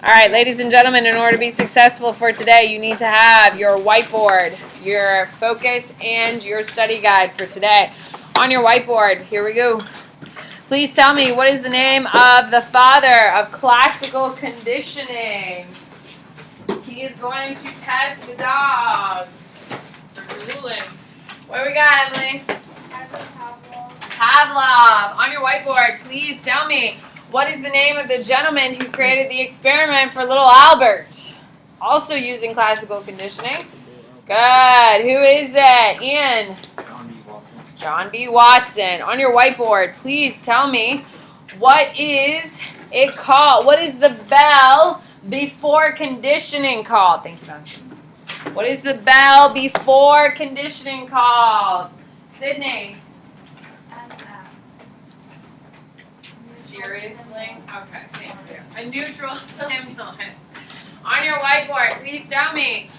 All right, ladies and gentlemen, in order to be successful for today, you need to have your whiteboard, your focus, and your study guide for today. On your whiteboard, here we go. Please tell me, what is the name of the father of classical conditioning? He is going to test the dogs for drooling. What do we got, Emily? Pavlov. On your whiteboard, please tell me, what is the name of the gentleman who created the experiment for little Albert? Also using classical conditioning. Good. Who is it? Ian? John B. Watson. On your whiteboard, please tell me, what is it called? What is the bell before conditioning called? Thank you, Don. What is the bell before conditioning called? Sydney? Seriously? Okay, thank you. A neutral stimulus. On your whiteboard, please tell me,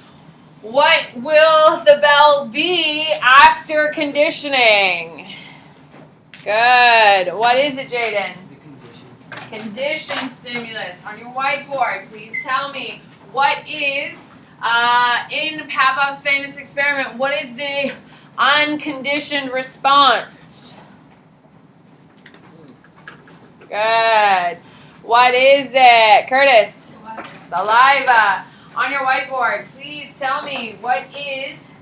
what will the bell be after conditioning? Good. What is it, Jaden? Conditioned stimulus. On your whiteboard, please tell me, what is, in Pavlov's famous experiment, what is the unconditioned response? Good. What is it? Curtis? Saliva. On your whiteboard, please tell me, what is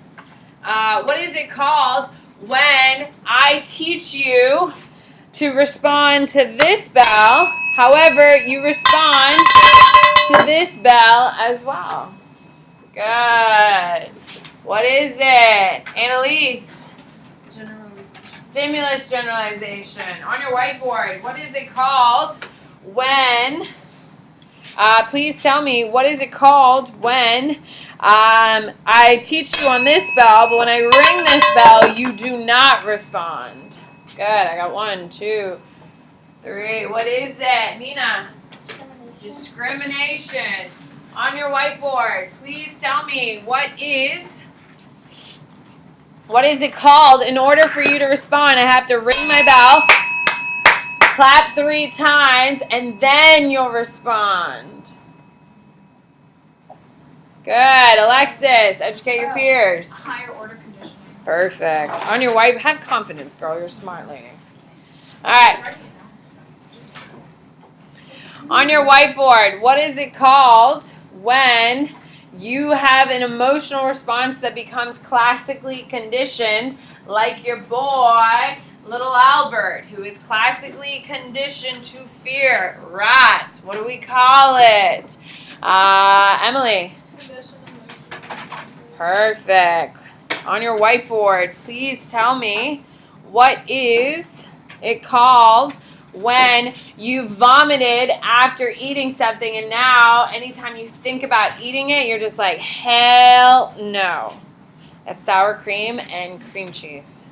it called when I teach you to respond to this bell, however, you respond to this bell as well? Good. What is it? Annalise? Stimulus generalization. On your whiteboard, what is it called when, please tell me, what is it called when I teach you on this bell, but when I ring this bell, you do not respond? Good. I got 1, 2, 3. What is it? Nina? Discrimination. On your whiteboard, please tell me, what is it called in order for you to respond? I have to ring my bell, clap 3 times, and then you'll respond. Good. Alexis, educate your peers. Higher order conditioning. Perfect. On your white, have confidence, girl. You're a smart lady. All right. On your whiteboard, what is it called when you have an emotional response that becomes classically conditioned, like your boy, little Albert, who is classically conditioned to fear rats? What do we call it? Emily? Perfect. On your whiteboard, please tell me, what is it called when you vomited after eating something, and now anytime you think about eating it, you're just like, hell no. That's sour cream and cream cheese.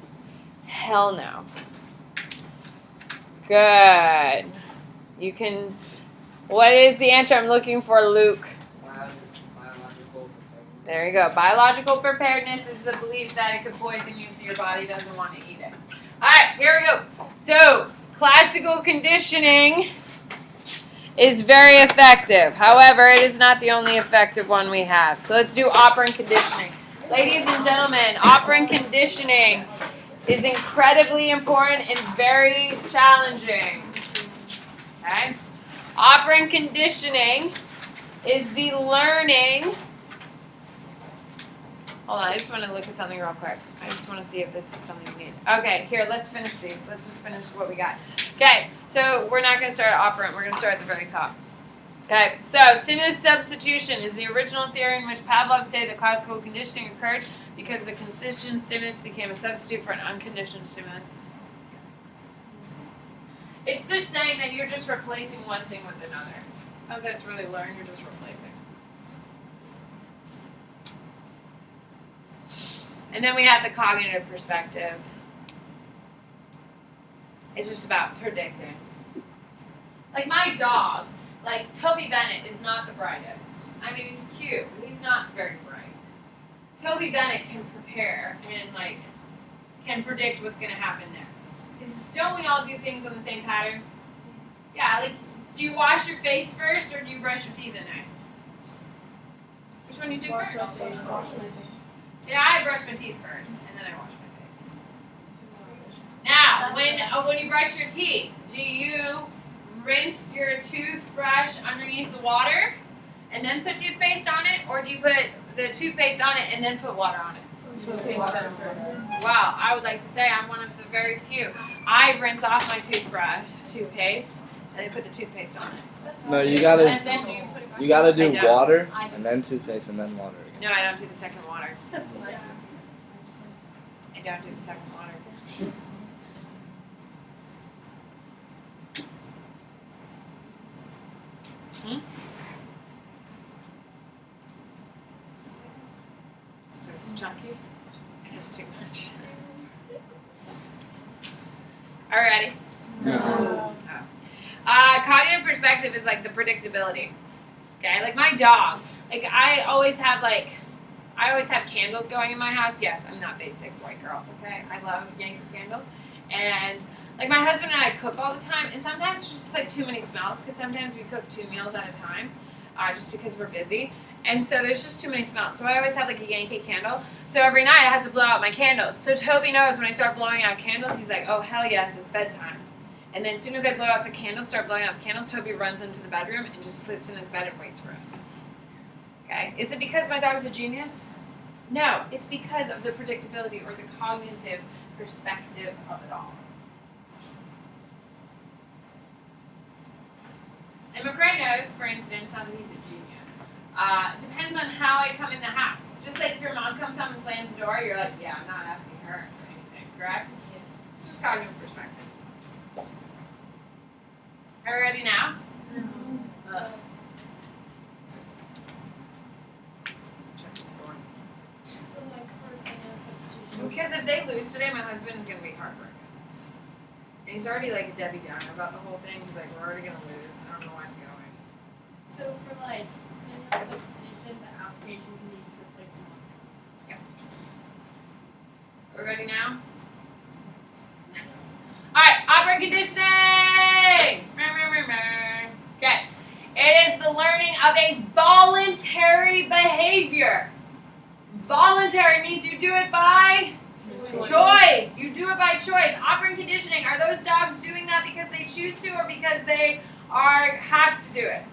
Hell no. Good. You can, what is the answer I'm looking for, Luke? There you go. Biological preparedness is the belief that it could poison you, so your body doesn't want to eat it. All right, here we go. So, classical conditioning is very effective. However, it is not the only effective one we have. So let's do operant conditioning. Ladies and gentlemen, operant conditioning is incredibly important and very challenging. Okay? Operant conditioning is the learning. Hold on, I just want to look at something real quick. I just want to see if this is something you need. Okay, here, let's finish these. Let's just finish what we got. Okay, so we're not going to start at operant. We're going to start at the very top. Okay, so stimulus substitution is the original theory in which Pavlov stated that classical conditioning occurred because the conditioned stimulus became a substitute for an unconditioned stimulus. It's just saying that you're just replacing one thing with another. Oh, that's really learned. You're just replacing. And then we have the cognitive perspective. It's just about predicting. Like my dog, like Toby Bennett is not the brightest. I mean, he's cute, but he's not very bright. Toby Bennett can prepare and like can predict what's going to happen next. Because don't we all do things on the same pattern? Yeah, like Do you wash your face first or do you brush your teeth at night? Which one do you do first? See, I brush my teeth first and then I wash my face. Now, when you brush your teeth, do you rinse your toothbrush underneath the water and then put toothpaste on it, or do you put the toothpaste on it and then put water on it? Wow, I would like to say I'm one of the very few. I rinse off my toothpaste, and then put the toothpaste on it. No, you gotta. And then do you put it You gotta do I don't. water and then toothpaste and then water. No, I don't do the second water. That's what I do. I don't do the second water. Is this chunky? Just too much. Alrighty. No. Cognitive perspective is like the predictability. Okay, like my dog. Like I always have candles going in my house. Yes, I'm not basic white girl. Okay, I love Yankee candles, and like my husband and I cook all the time, and sometimes it's just like too many smells because sometimes we cook 2 meals at a time, just because we're busy, and so there's just too many smells. So I always have like a Yankee candle. So every night I have to blow out my candles. So Toby knows when I start blowing out candles, he's like, "Oh hell yes, it's bedtime." And then as soon as I blow out the candles, start blowing out the candles, Toby runs into the bedroom and just sits in his bed and waits for us. Okay? Is it because my dog's a genius? No, it's because of the predictability or the cognitive perspective of it all. And McRae knows, for instance, not that he's a genius. Depends on how I come in the house. Just like if your mom comes home and slams the door, you're like, yeah, I'm not asking her for anything, correct? It's just cognitive perspective. Are you ready now? Check the score. So like first thing is substitution. Because if they lose today, my husband is going to be heartbroken. And he's already like a Debbie Downer about the whole thing. He's like, we're already going to lose. I don't know why I'm going. So for like stimulus substitution, the application can be just replacing one. Are we ready now? Nice. Alright, operant conditioning! Okay. It is the learning of a voluntary behavior. Voluntary means you do it by choice. You do it by choice. Operant conditioning, are those dogs doing that because they choose to or because they have to do it?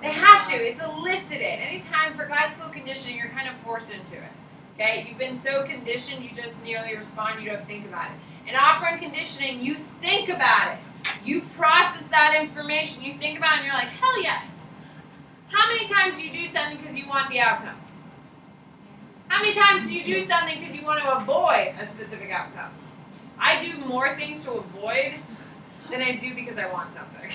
They have to. It's elicited. Anytime for classical conditioning, you're kind of forced into it. Okay? You've been so conditioned, you just merely respond, you don't think about it. In operant conditioning, you think about it. You process that information. You think about it and you're like, hell yes. How many times do you do something because you want the outcome? How many times do you do something because you want to avoid a specific outcome? I do more things to avoid than I do because I want something.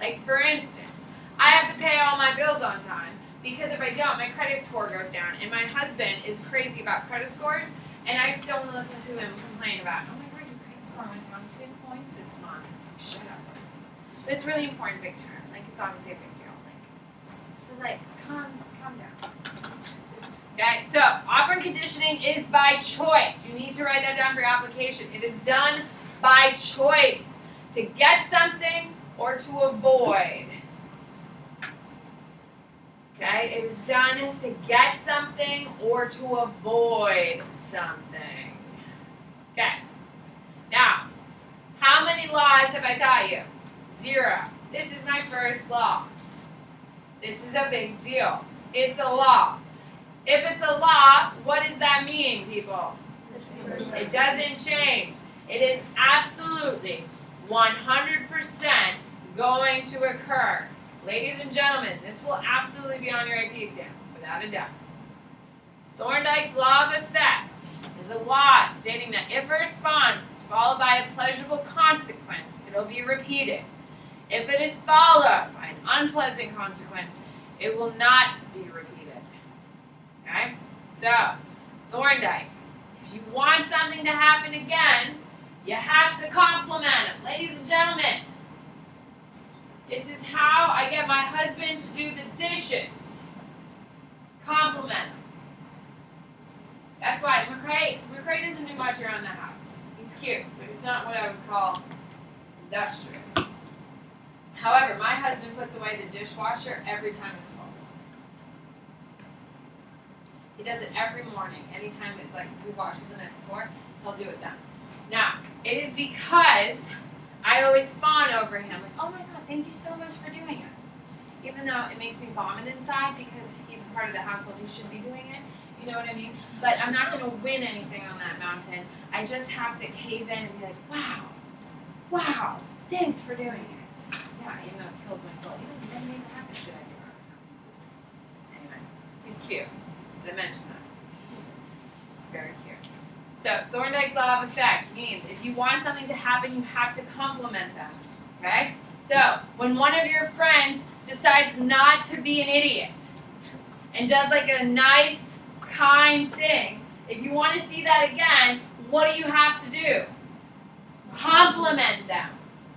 Like, for instance, I have to pay all my bills on time because if I don't, my credit score goes down. And my husband is crazy about credit scores, and I just don't want to listen to him complain about, oh my God, your credit score went down 10 points this month. Shut up. But it's really important, big term. Like, it's obviously a big deal. Like, calm down. Okay, so operant conditioning is by choice. You need to write that down for your application. It is done by choice to get something or to avoid. Okay, it is done to get something or to avoid something. Okay, now, how many laws have I taught you? 0. This is my first law. This is a big deal. It's a law. If it's a law, what does that mean, people? It doesn't change. It is absolutely 100% going to occur. Ladies and gentlemen, this will absolutely be on your AP exam, without a doubt. Thorndike's law of effect is a law stating that if a response is followed by a pleasurable consequence, it will be repeated. If it is followed by an unpleasant consequence, it will not be repeated. Okay? So, Thorndike, if you want something to happen again, you have to compliment him. Ladies and gentlemen, this is how I get my husband to do the dishes. Compliment him. That's why McRae doesn't do much around the house. He's cute, but he's not what I would call industrious. However, my husband puts away the dishwasher every time it's full. He does it every morning. Anytime it's like we washed it the night before, he'll do it then. Now, it is because I always fawn over him. Like, oh my God, thank you so much for doing it. Even though it makes me vomit inside because he's part of the household, he should be doing it. You know what I mean? But I'm not going to win anything on that mountain. I just have to cave in and be like, wow, thanks for doing it. Yeah, even though it kills my soul. He doesn't make that happen, should I do it? Anyway, he's cute. Did I mention that? It's very cute. So, Thorndike's law of effect means if you want something to happen, you have to compliment them. Okay? So, when one of your friends decides not to be an idiot and does like a nice, kind thing, if you want to see that again, what do you have to do? Compliment them.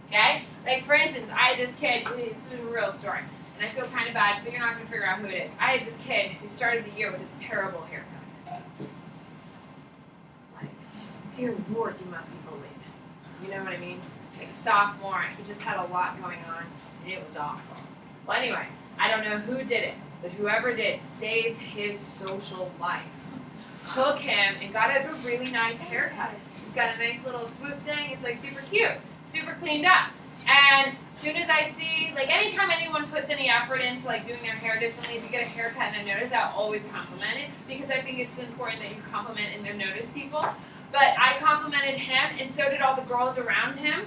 Okay? Like, for instance, I had this kid, this is a real story, and I feel kind of bad, but you're not going to figure out who it is. I had this kid who started the year with this terrible haircut. Like, dear Lord, you must be bullied. You know what I mean? Like a sophomore, he just had a lot going on, and it was awful. Well, anyway, I don't know who did it, but whoever did saved his social life. Took him and got a really nice haircut. He's got a nice little swoop thing. It's like super cute, super cleaned up. And as soon as I see, like anytime anyone puts any effort into like doing their hair differently, if you get a haircut and I notice, I'll always compliment it because I think it's important that you compliment and notice people. But I complimented him, and so did all the girls around him.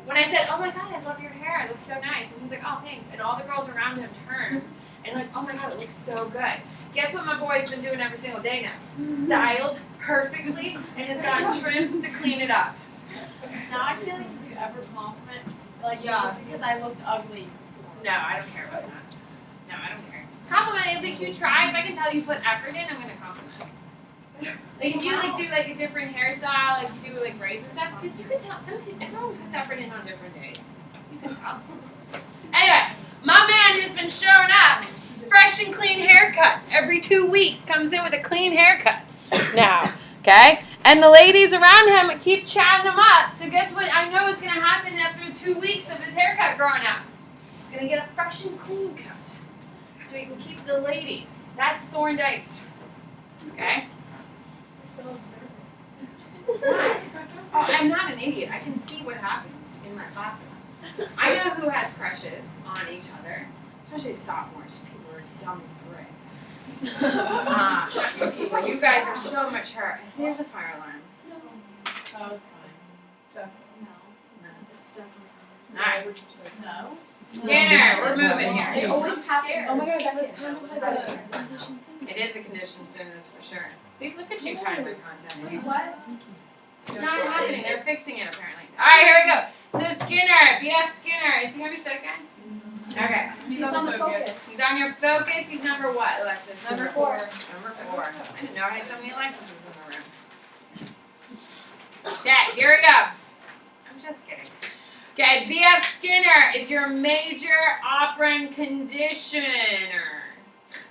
When I said, oh my God, I love your hair, it looks so nice. And he's like, oh, thanks. And all the girls around him turned and like, oh my God, it looks so good. Guess what my boy's been doing every single day now? Styled perfectly and has gotten trims to clean it up. Now I feel like if you ever compliment, like, yeah, because I looked ugly. No, I don't care about that. No, I don't care. Compliment, if you try, if I can tell you put effort in, I'm going to compliment. Like if you like do like a different hairstyle, like you do like braids and stuff, because you can tell everyone puts effort in on different days. You can tell. Anyway, my man who's been showing up, fresh and clean haircuts every 2 weeks, comes in with a clean haircut now. Okay? And the ladies around him keep chatting him up. So guess what? I know what's gonna happen after 2 weeks of his haircut growing out. He's gonna get a fresh and clean cut. So he can keep the ladies. That's Thorndike's. Okay? So Why? Oh, I'm not an idiot. I can see what happens in my classroom. I know who has crushes on each other, especially sophomores. People are dumb as bricks. Well, you guys are so mature. If there's a fire alarm. Oh, it's fine. Definitely. No. It's definitely. All right. No. Skinner, we're moving here. It always happens. Oh my God, that's kind of like a It is a conditioned stimulus for sure. See, look at you trying my content. What? It's not happening. They're fixing it apparently. All right, here we go. So Skinner, B.F. Skinner. Is he on your set again? Okay. He's on the focus. He's on your focus. He's number what, Alexis? Number 4. Number 4. I didn't know I had so many Alexis's in the room. Okay, here we go. I'm just kidding. Okay, B.F. Skinner is your major operant conditioner.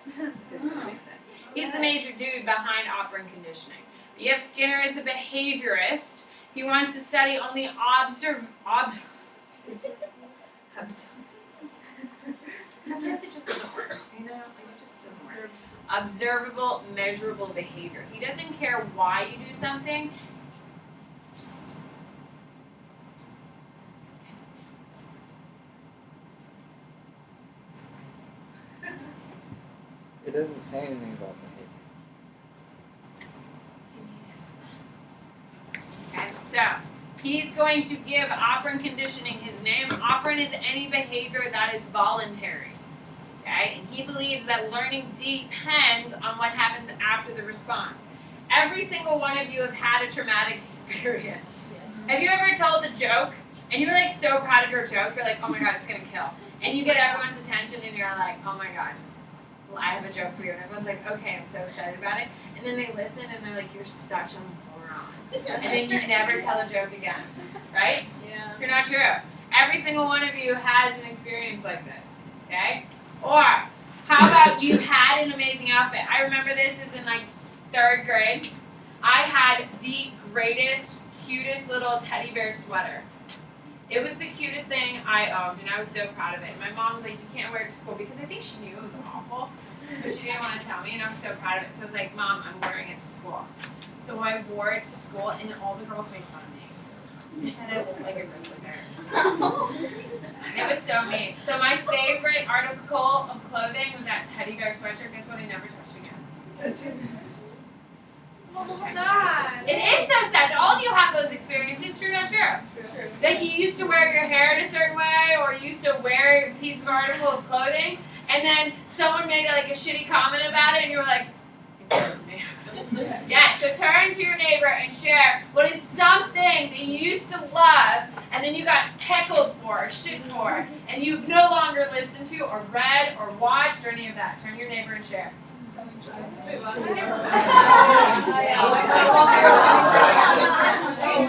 Didn't make sense. He's the major dude behind operant conditioning. B.F. Skinner is a behaviorist. He wants to study only sometimes it just doesn't work, you know? Like it just doesn't work. Observable, measurable behavior. He doesn't care why you do something. Psst. It doesn't say anything about behavior. Okay, so he's going to give operant conditioning his name. Operant is any behavior that is voluntary. Okay, and he believes that learning depends on what happens after the response. Every single one of you have had a traumatic experience. Yes. Have you ever told a joke and you were like so proud of your joke, you're like, oh my God, it's gonna kill. And you get everyone's attention and you're like, oh my God, well, I have a joke for you. And everyone's like, okay, I'm so excited about it. And then they listen and they're like, you're such a moron. And then you never tell a joke again, right? Yeah. You're not true. Every single one of you has an experience like this, okay? Or, how about you've had an amazing outfit? I remember this is in like 3rd grade. I had the greatest, cutest little teddy bear sweater. It was the cutest thing I owned, and I was so proud of it. And my mom was like, you can't wear it to school, because I think she knew it was awful, but she didn't want to tell me, and I was so proud of it. So I was like, Mom, I'm wearing it to school. So I wore it to school, and all the girls made fun of me. They said I looked like a grizzly bear. It was so mean. So my favorite article of clothing was that teddy bear sweatshirt. Guess what? I never touched again. Sad. It is so sad. All of you have those experiences, true or not true? Like you used to wear your hair in a certain way, or you used to wear a piece of article of clothing, and then someone made like a shitty comment about it, and you were like, it's hurt to me. Yeah, so turn to your neighbor and share what is something that you used to love, and then you got heckled for, or shit for, and you've no longer listened to, or read, or watched, or any of that. Turn to your neighbor and share. I don't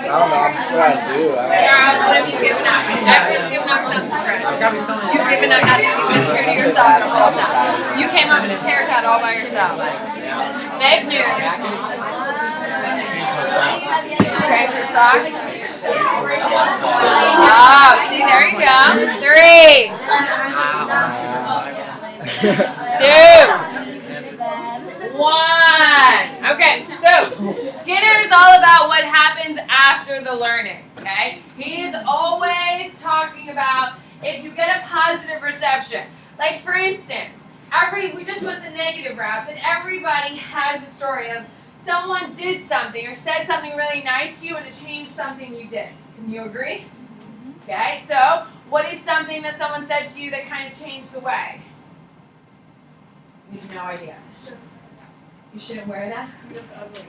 know, what should I do? Charles, what have you given up? Everyone's given up something for it. You've given up nothing. You've been true to yourself the whole time. You came up with this haircut all by yourself. Fake news. Change your socks. Oh, see, there you go. 3, 2, 1. Okay, so Skinner is all about what happens after the learning, okay? He is always talking about if you get a positive reception. Like, for instance, we just went the negative route, but everybody has a story of someone did something or said something really nice to you and it changed something you did. Can you agree? Okay, so what is something that someone said to you that kind of changed the way? You have no idea. You shouldn't wear that? You look ugly.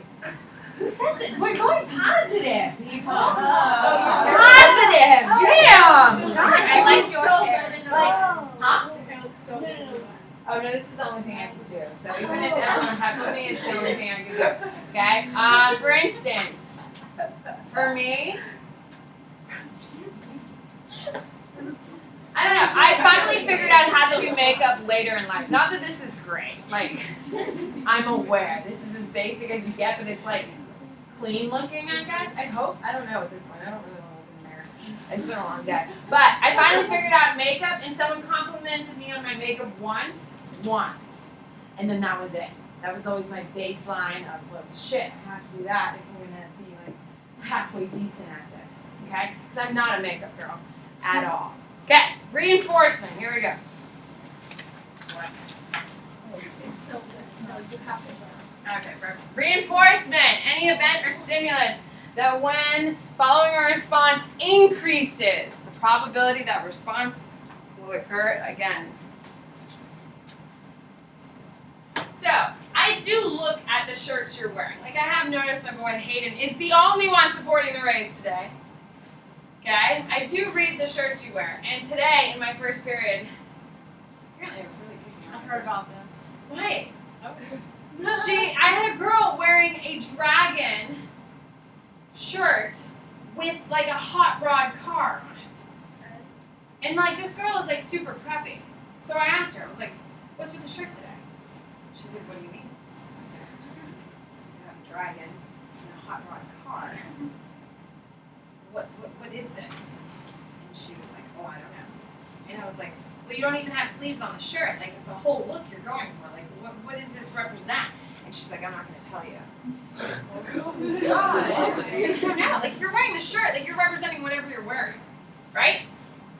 Who says it? We're going positive, people. Oh. Positive! Damn! I like your hair. Huh? Your hair looks so good. Oh no, this is the only thing I can do. So even if everyone had with me, it's the only thing I can do. Okay? For instance, for me, I don't know. I finally figured out how to do makeup later in life. Not that this is great. Like, I'm aware. This is as basic as you get, but it's like clean looking, I guess. I hope. I don't know at this point. I don't really want to look in the mirror. It's been a long day. But I finally figured out makeup, and someone complimented me on my makeup once. And then that was it. That was always my baseline of, well, shit, I have to do that if I'm going to be like halfway decent at this. Okay? Because I'm not a makeup girl at all. Okay, reinforcement. Here we go. What? It's so good. No, you have to learn. Okay, perfect. Reinforcement. Any event or stimulus that when following a response increases the probability that response will occur again. So, I do look at the shirts you're wearing. Like, I have noticed my boy Hayden is the only one supporting the race today. Okay? I do read the shirts you wear. And today, in my first period, apparently I was really kicking I heard about this. Why? Okay. I had a girl wearing a dragon shirt with like a hot rod car on it. And like this girl is like super preppy. So I asked her, I was like, what's with the shirt today? She's like, what do you mean? I said, you have a dragon and a hot rod car. What is this? And she was like, oh, I don't know. And I was like, well, you don't even have sleeves on the shirt. Like, it's a whole look you're going for. Like, what does this represent? And she's like, I'm not going to tell you. Oh, God. Yeah, like, if you're wearing the shirt, like, you're representing whatever you're wearing, right?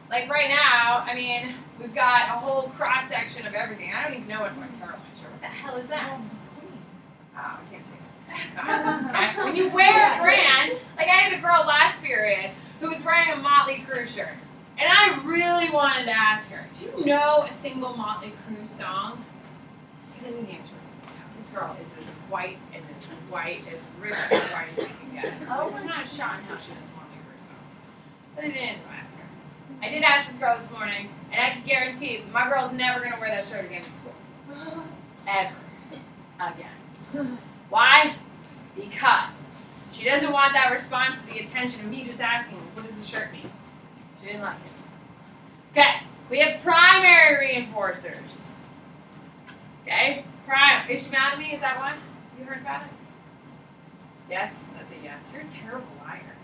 Like, right now, I mean, we've got a whole cross-section of everything. I don't even know what's on Caroline's shirt. What the hell is that? Oh, I can't see it. When you wear a brand, like I had a girl last period who was wearing a Motley Crue shirt. And I really wanted to ask her, do you know a single Motley Crue song? Because I knew the answer was no. This girl is as white and as white, as rich and white as I can get. Oh, I'm not shocked how she knows Motley Crue song. But I didn't ask her. I did ask this girl this morning, and I can guarantee that my girl's never going to wear that shirt again to school. Ever. Again. Why? Because she doesn't want that response to the attention of me just asking, what does the shirt mean? She didn't like it. Okay, we have primary reinforcers. Okay, is she mad at me? Is that one? You heard about it? Yes? That's a yes. You're a terrible liar.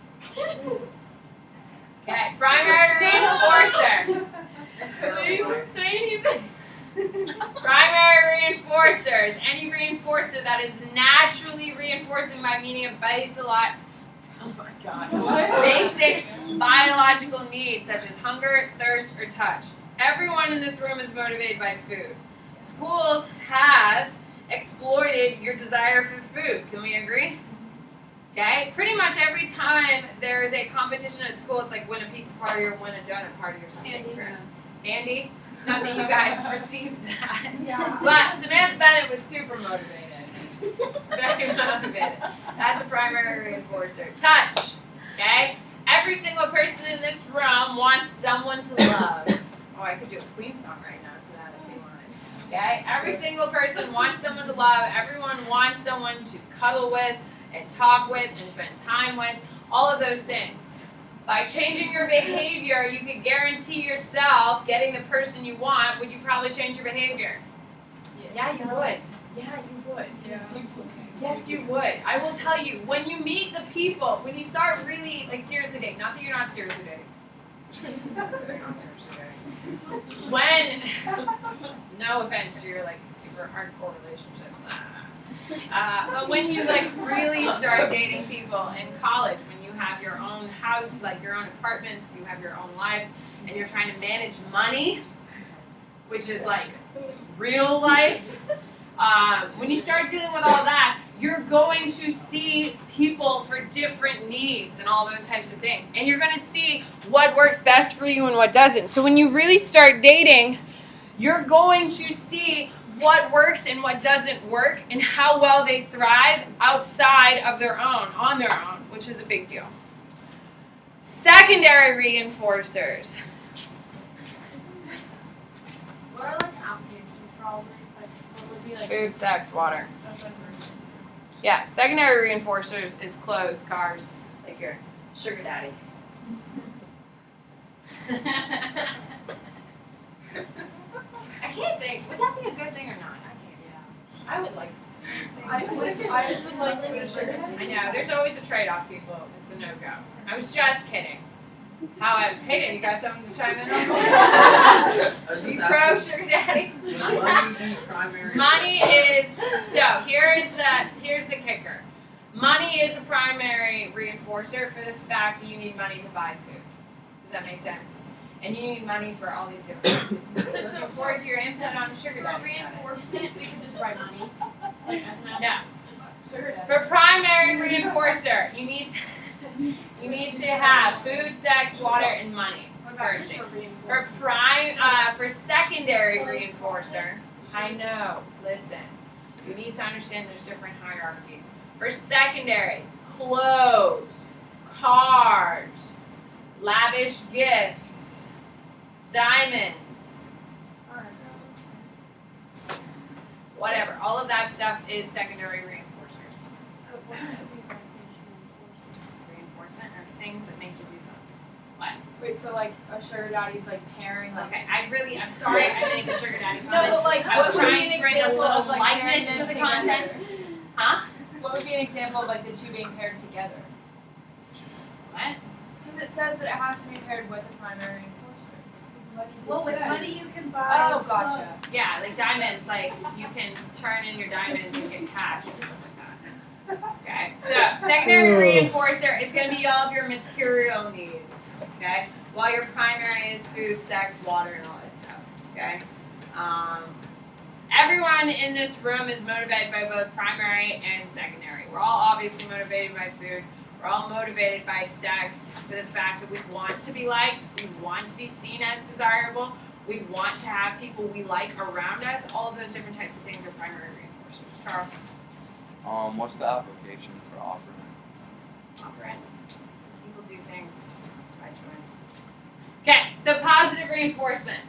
Okay, primary reinforcer. Please say anything. Primary reinforcers. Any reinforcer that is naturally reinforcing by meaning of basic biological needs such as hunger, thirst, or touch. Everyone in this room is motivated by food. Schools have exploited your desire for food. Can we agree? Okay? Pretty much every time there is a competition at school, it's like win a pizza party or win a donut party or something. Andy? Not that you guys received that. Yeah. But Samantha Bennett was super motivated. Very motivated. That's a primary reinforcer. Touch. Okay? Every single person in this room wants someone to love. Oh, I could do a Queen song right now to that if you want. Okay? Every single person wants someone to love. Everyone wants someone to cuddle with and talk with and spend time with. All of those things. By changing your behavior, you can guarantee yourself getting the person you want. Would you probably change your behavior? Yeah, you would. Yeah, you would. Yes, you would. I will tell you, when you meet the people, when you start really, like, seriously dating, not that you're not seriously dating. You're not seriously dating. When, no offense to your, like, super hardcore relationships, but when you, like, really start dating people in college, when you have your own house, like your own apartments, you have your own lives, and you're trying to manage money, which is, like, real life, when you start dealing with all that, you're going to see people for different needs and all those types of things. And you're going to see what works best for you and what doesn't. So when you really start dating, you're going to see what works and what doesn't work and how well they thrive outside of their own, on their own, which is a big deal. Secondary reinforcers. What are like applications for all these? Like, what would be like? Food, sex, water. That's what I was Yeah, secondary reinforcers is clothes, cars, like your sugar daddy. I can't think. Would that be a good thing or not? I can't. Yeah. I would like I just would like to sugar I know. There's always a trade-off, people. It's a no-go. I was just kidding. However, hey, you got something to chime in on? You pro sugar daddy? Money is here's the kicker. Money is a primary reinforcer for the fact that you need money to buy food. Does that make sense? And you need money for all these different things. Looking forward to your input on sugar daddy. reinforcement, we could just write money. Like, as an No. sugar daddy. For primary reinforcer, you need to have food, sex, water, and money. What about First thing. for reinforcement? For secondary reinforcer, I know, listen, you need to understand there's different hierarchies. For secondary, clothes, cars, lavish gifts, diamonds, whatever. All of that stuff is secondary reinforcers. Reinforcement are things that make you do something. What? Wait, so like a sugar daddy's like pairing like Okay, I'm sorry I made the sugar daddy comment. no, but like I was what would trying be to an bring a example little of like lightness pairing to them the together? content. Huh? What would be an example of like the two being paired together? What? Because it says that it has to be paired with a primary reinforcer. Well, with money you can buy. Oh, gotcha. Yeah, like diamonds, like you can turn in your diamonds and get cash or something like that. Okay, so secondary reinforcer is going to be all of your material needs, okay? While your primary is food, sex, water, and all that stuff, okay? Everyone in this room is motivated by both primary and secondary. We're all obviously motivated by food. We're all motivated by sex for the fact that we want to be liked, we want to be seen as desirable, we want to have people we like around us. All of those different types of things are primary reinforcers. Charles? What's the application for Operant? Operant. People do things by choice. Okay, so positive reinforcement.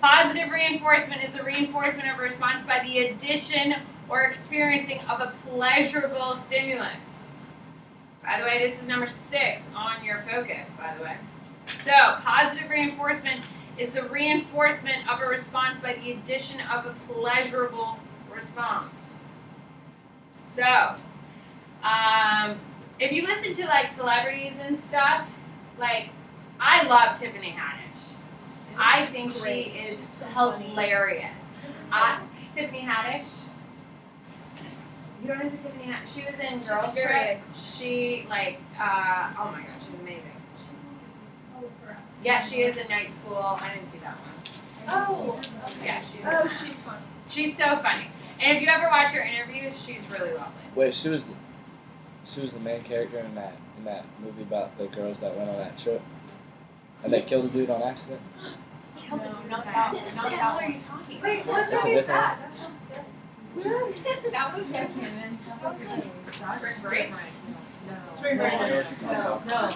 Positive reinforcement is the reinforcement of a response by the addition or experiencing of a pleasurable stimulus. By the way, this is number 6 on your focus, by the way. So, positive reinforcement is the reinforcement of a response by the addition of a pleasurable response. So, if you listen to like celebrities and stuff, like I love Tiffany Haddish. I think she is hilarious. Tiffany Haddish. You don't know who Tiffany Haddish? She was in Girls Trip. She oh my god, she's amazing. Yeah, she is in Night School. I didn't see that one. Oh. Yeah, she's. She's fun. She's so funny. And if you ever watch her interviews, she's really lovely. Wait, she was the main character in that movie about the girls that went on that trip, and they killed a dude on accident. Not Not that that What the hell are you talking about? Wait, what That's a movie is different that? That sounds good. That was Spring Break? Spring Break. No. No,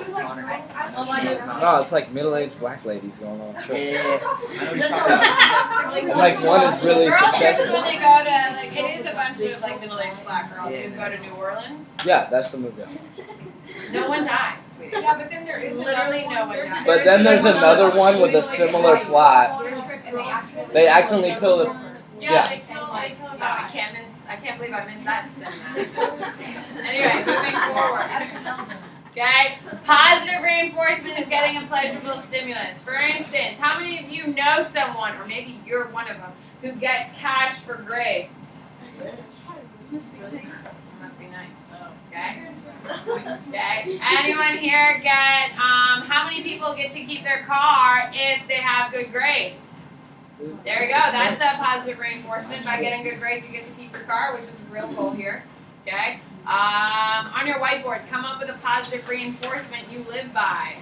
it's like middle-aged black ladies going on a trip. Yeah. I know what you're talking about. And like one is really Girls Trip is when successful. they go to, it is a bunch of middle-aged black girls who go to New Orleans. Yeah, that's the movie. No one dies, sweetie. Yeah, but then there is Literally another no one. one dies. But then there's another one with a similar plot. They accidentally kill the. Yeah, they kill I can't believe I missed that cinematic. Anyway, moving forward. Okay, positive reinforcement is getting a pleasurable stimulus. For instance, how many of you know someone, or maybe you're one of them, who gets cash for grades? Must be nice. Okay. Okay. Anyone here get? How many people get to keep their car if they have good grades? There you go. That's a positive reinforcement. By getting good grades, you get to keep your car, which is a real goal here. Okay. On your whiteboard, come up with a positive reinforcement you live by.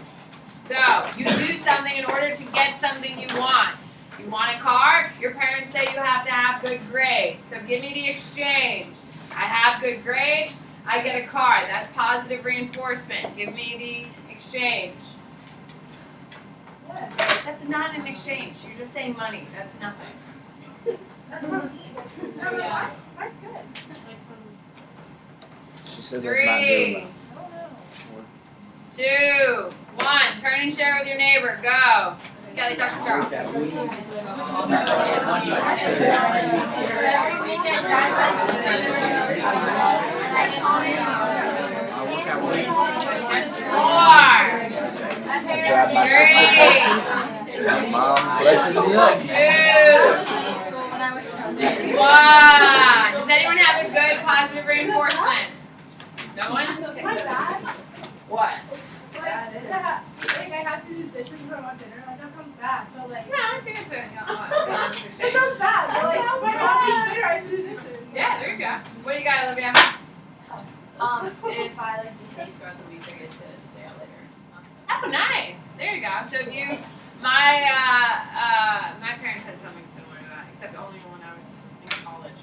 So you do something in order to get something you want. You want a car? Your parents say you have to have good grades. So give me the exchange. I have good grades. I get a car. That's positive reinforcement. Give me the exchange. That's not an exchange. You're just saying money. That's nothing. Yeah. That's good. She said that's not good 3, 2, 1. Turn and share with your neighbor. Go. Kelly, talk to Charles. Grab my sister's 3, My mom blesses me up. 2, 1. Does anyone have a good positive reinforcement? No one? What? I have to do dishes when I want dinner. Like, that sounds bad. But, like, No, I think it's an it exchange. sounds bad. But, like, when I want dinner, I have to do dishes. Yeah, there you go. What do you got, Olivia? If I behave throughout the week, I get to stay out later. Oh, nice. There you go. So if you, my parents had something similar to that, except only when I was in college.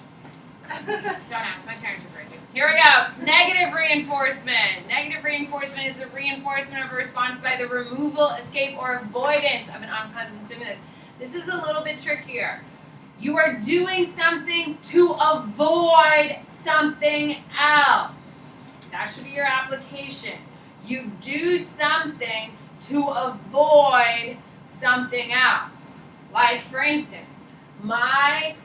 Don't ask. My parents are crazy. Here we go. Negative reinforcement. Negative reinforcement is the reinforcement of a response by the removal, escape, or avoidance of an unpleasant stimulus. This is a little bit trickier. You are doing something to avoid something else. That should be your application. You do something to avoid something else. Like, for instance, my,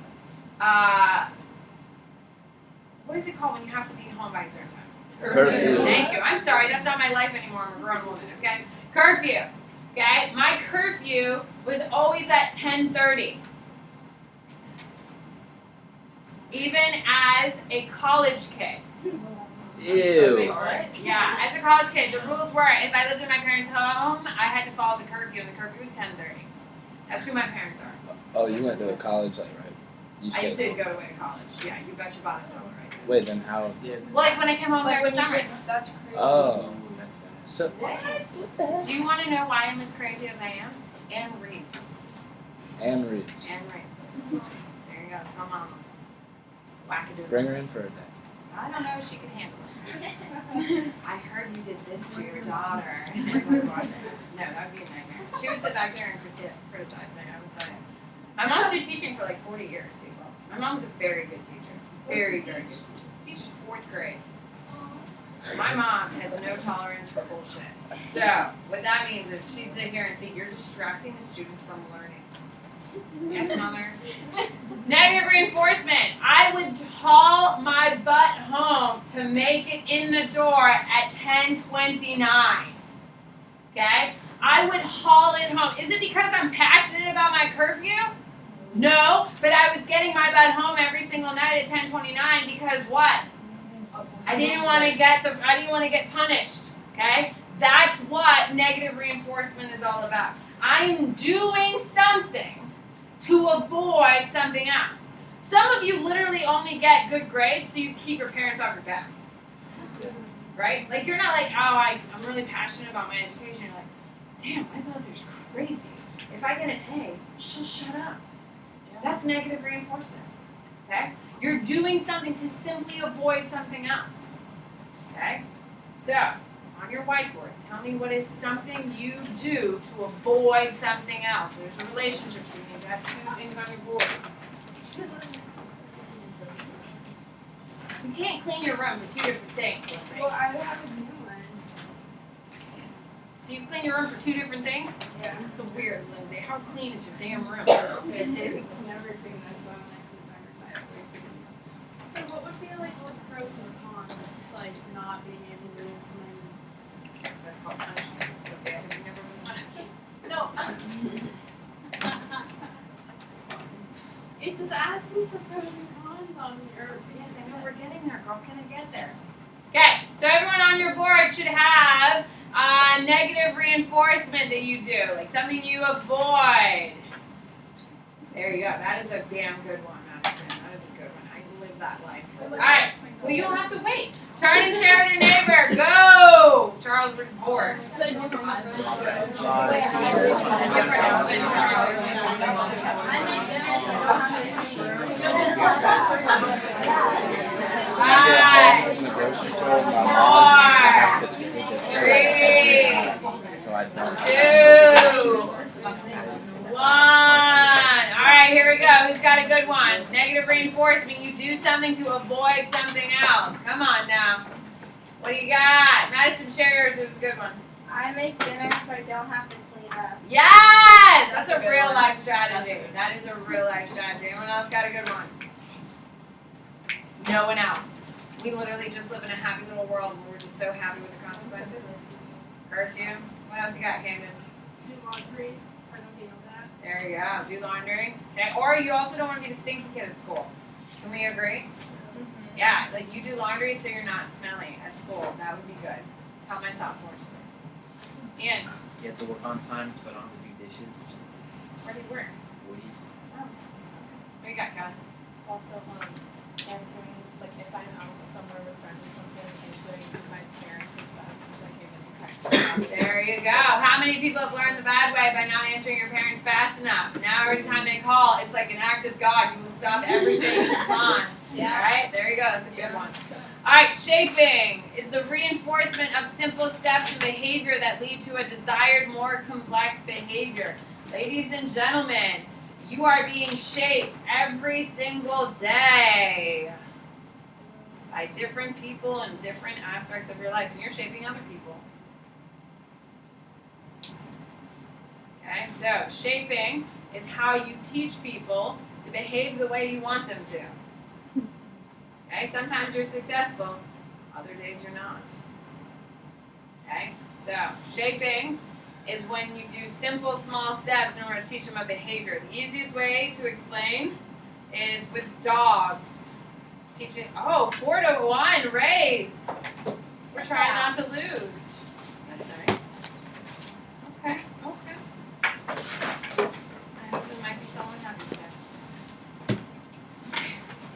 what is it called when you have to be home by a certain time? Curfew. Thank you. I'm sorry, that's not my life anymore. I'm a grown woman, okay? Curfew. Okay? My curfew was always at 10:30. Even as a college kid. Ew. Yeah, as a college kid, the rules were if I lived in my parents' home, I had to follow the curfew, and the curfew was 10:30. That's who my parents are. Oh, you went to a college, like, right? You I said. did go away to college. Yeah, you bet your bottom dollar, right? Wait, then how? Like when I came home during the when you summers. get, that's crazy. Oh. So. What? Do you want to know why I'm as crazy as I am? Anne Reeves. Anne Reeves. Anne Reeves. There you go. It's my mama. Wackadoodle. Bring her in for a day. I don't know if she can handle it. I heard you did this to your daughter. No, that would be a nightmare. She would sit back there and criticize me, I would tell you. My mom's been teaching for like 40 years, people. My mom's a very good teacher. Very, very good teacher. Teaches 4th grade. My mom has no tolerance for bullshit. So, what that means is she'd sit here and say, you're distracting the students from learning. Yes, mother? Negative reinforcement. I would haul my butt home to make it in the door at 10:29. Okay? I would haul it home. Is it because I'm passionate about my curfew? No, but I was getting my butt home every single night at 10:29 because what? I didn't want to get punished. Okay? That's what negative reinforcement is all about. I'm doing something to avoid something else. Some of you literally only get good grades so you keep your parents off your back. Right? Like you're not like, oh, I'm really passionate about my education. You're like, damn, my mother's crazy. If I get an A, she'll shut up. That's negative reinforcement. Okay? You're doing something to simply avoid something else. Okay? So, on your whiteboard, tell me what is something you do to avoid something else. There's a relationship, so you need to have two things on your board. You can't clean your room for two different things, Lindsay. Well, I have a new one. So you clean your room for two different things? Yeah. It's weird, Lindsay. How clean is your damn room? It's never clean, that's why I'm like, never my way. So what would be like all the pros and cons? Just like not being able to do something. That's called punishment. Okay, have you never been punished? No. It's just asking for pros and cons on your. Yes, I know we're getting there, girl. Can I get there? Okay, so everyone on your board should have negative reinforcement that you do, like something you avoid. There you go. That is a damn good one, Madison. That is a good one. I live that life. All right. Well, you don't have to wait. Turn and share with your neighbor. Go! Charles, we're bored. Five, 4, 3, 2, 1. All right, here we go. Who's got a good one? Negative reinforcement. You do something to avoid something else. Come on now. What do you got? Madison, share yours. It was a good one. I make dinner so I don't have to clean up. Yes! That's a real life strategy. That is a real life strategy. Anyone else got a good one? No one else. We literally just live in a happy little world and we're just so happy with the consequences. Curfew. What else you got, Camden? Do laundry so I don't feel that. There you go. Do laundry. Okay. Or you also don't want to be the stinky kid at school. Can we agree? Yeah. Like you do laundry so you're not smelly at school. That would be good. Tell my sophomores, please. Ian, You have to work on time, so I don't have to do dishes. where do you work? Woodies. Oh, what you got, Kelly? Also, answering, like if I'm out somewhere with friends or something, answering my parents as fast as I can and texting. There you go. How many people have learned the bad way by not answering your parents fast enough? Now every time they call, it's like an act of God. You will stop everything and respond. Yeah. All right, there you go. That's a good one. All right, shaping is the reinforcement of simple steps and behavior that lead to a desired, more complex behavior. Ladies and gentlemen, you are being shaped every single day by different people and different aspects of your life, and you're shaping other people. Okay, so shaping is how you teach people to behave the way you want them to. Okay, sometimes you're successful, other days you're not. Okay, so shaping is when you do simple, small steps in order to teach them a behavior. The easiest way to explain is with dogs. Teaching, 4-1, raise. We're trying not to lose. That's nice. Okay. My husband might be so unhappy today.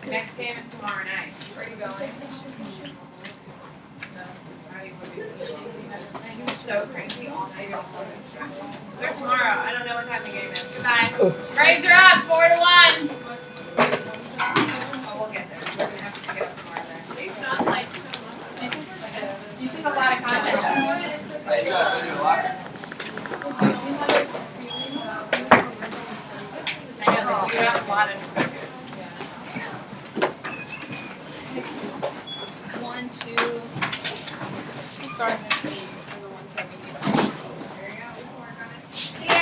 The next game is tomorrow night. Where are you going? So crazy all night. Or tomorrow. I don't know what time the game is. Goodbye. Raise her up. 4-1. Oh, we'll get there. We're gonna have to pick it up tomorrow then. It's not like so much. Do you think It's a lot of content. I know that you have a lot of speakers. 1, 2. Sorry. For the ones that we need. There you go. We can work on it. See ya.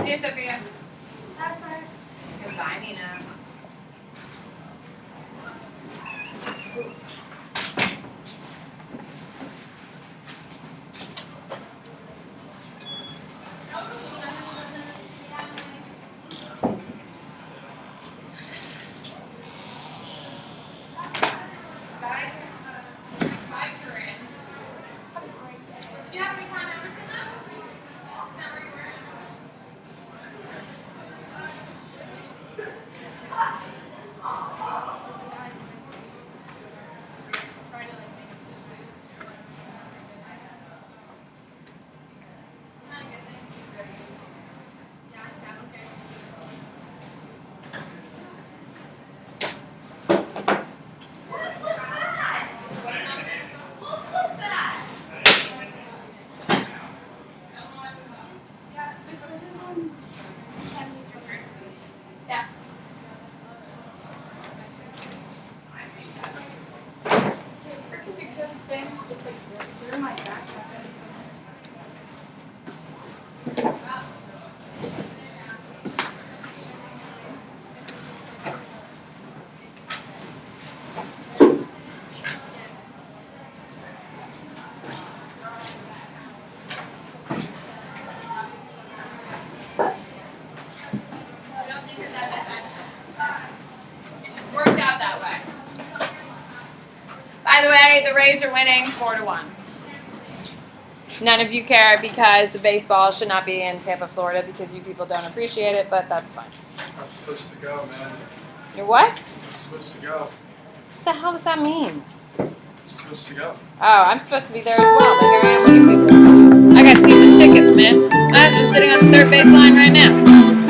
See you, Sophia. That's fine. Goodbye, Nina. Bye, Corinne. Did you have any time Emerson left? Is that where you were? Just like through my backpack. It just worked out that way. By the way, the Rays are winning 4-1. None of you care because the baseball should not be in Tampa, Florida because you people don't appreciate it, but that's fine. I'm supposed to go, man. You're what? I'm supposed to go. What the hell does that mean? I'm supposed to go. Oh, I'm supposed to be there as well, but here I am with you people. I got season tickets, man. My husband's sitting on the third base line right now.